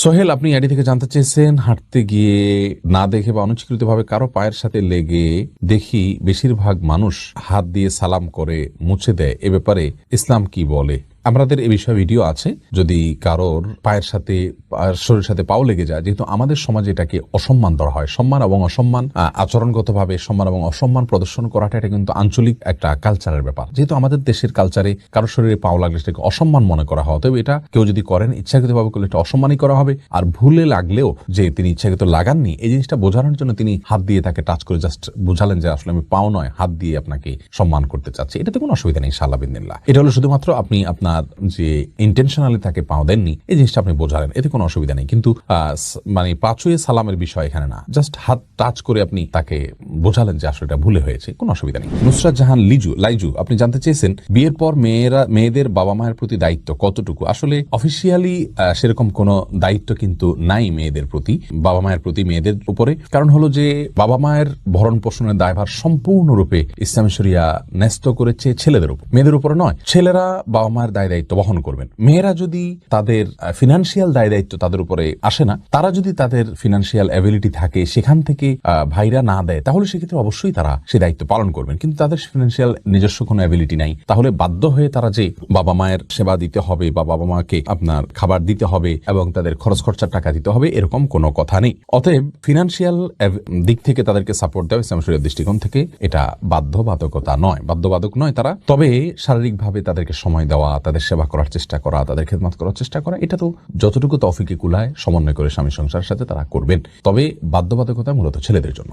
সোহেল, আপনি আইডি থেকে জানতে চেয়েছেন, হাঁটতে গিয়ে না দেখে বা অনুচিতভাবে কারো পায়ের সাথে লেগে দেখি বেশিরভাগ মানুষ হাত দিয়ে সালাম করে মুছে দেয়, এ ব্যাপারে ইসলাম কি বলে? আমাদের এ বিষয়ে ভিডিও আছে। যদি কারোর পায়ের সাথে শরীরের সাথে পাও লেগে যায়, যেহেতু আমাদের সমাজে এটাকে অসম্মান ধরা হয়। সম্মান এবং অসম্মান, আচরণগতভাবে সম্মান এবং অসম্মান প্রদর্শন করাটা এটা কিন্তু আঞ্চলিক একটা কালচারের ব্যাপার। যেহেতু আমাদের দেশের কালচারে কারোর শরীরে পাও লাগলে সেটাকে অসম্মান মনে করা হয়, তবে এটা কেউ যদি করেন ইচ্ছাকৃতভাবে করলে এটা অসম্মানই করা হবে। আর ভুলে লাগলেও যে তিনি ইচ্ছাকৃত লাগাননি, এই জিনিসটা বোঝানোর জন্য তিনি হাত দিয়ে তাকে টাচ করে জাস্ট বুঝালেন যে আসলে আমি পাও নয়, হাত দিয়ে আপনাকে সম্মান করতে চাচ্ছি। এটাতে কোনো অসুবিধা নেই, ইনশাআল্লাহ বিদিনিল্লাহ। এটা হলো শুধুমাত্র আপনি আপনার যে ইন্টেনশনালি তাকে পাও দেননি, এই জিনিসটা আপনি বোঝালেন, এতে কোনো অসুবিধা নেই। কিন্তু মানে পাঁচুয়ে সালামের বিষয় এখানে না, জাস্ট হাত টাচ করে আপনি তাকে বোঝালেন যে আসলে এটা ভুলে হয়েছে, কোনো অসুবিধা নেই। নুসরাত জাহান লাইজু, আপনি জানতে চেয়েছেন বিয়ের পর মেয়েদের বাবা মায়ের প্রতি দায়িত্ব কতটুকু? আসলে অফিসিয়ালি সেরকম কোনো দায়িত্ব কিন্তু নাই মেয়েদের প্রতি, বাবা মায়ের প্রতি মেয়েদের উপরে। কারণ হলো যে বাবা মায়ের ভরণ পোষণের দায়ভার সম্পূর্ণরূপে ইসলামী শরিয়া ন্যস্ত করেছে ছেলেদের উপর, মেয়েদের উপরে নয়। ছেলেরা বাবা মায়ের দায় দায়িত্ব বহন করবেন। মেয়েরা যদি তাদের ফিনান্সিয়াল দায় দায়িত্ব তাদের উপরে আসে না, তারা যদি তাদের ফিনান্সিয়াল অ্যাবিলিটি থাকে সেখান থেকে ভাইরা না দেয়, তাহলে সেক্ষেত্রে অবশ্যই তারা সে দায়িত্ব পালন করবেন। কিন্তু তাদের ফিনান্সিয়াল নিজস্ব কোনো অ্যাবিলিটি নাই, তাহলে বাধ্য হয়ে তারা যে বাবা মায়ের সেবা দিতে হবে বা বাবা মাকে আপনার খাবার দিতে হবে এবং তাদের খরচ খরচার টাকা দিতে হবে, এরকম কোনো কথা নেই। অতএব ফিনান্সিয়াল দিক থেকে তাদেরকে সাপোর্ট দেওয়া ইসলাম শরীয়তের দৃষ্টিকোণ থেকে এটা বাধ্যবাধকতা নয়, বাধ্যবাধক নয় তারা। তবে শারীরিকভাবে তাদেরকে সময় দেওয়া, তাদের সেবা করার চেষ্টা করা, তাদের খেদমত করার চেষ্টা করা, এটা তো যতটুকু তৌফিকে কুলায় সমন্বয় করে স্বামী সংসারের সাথে তারা করবেন। তবে বাধ্যবাধকতা মূলত ছেলেদের জন্য।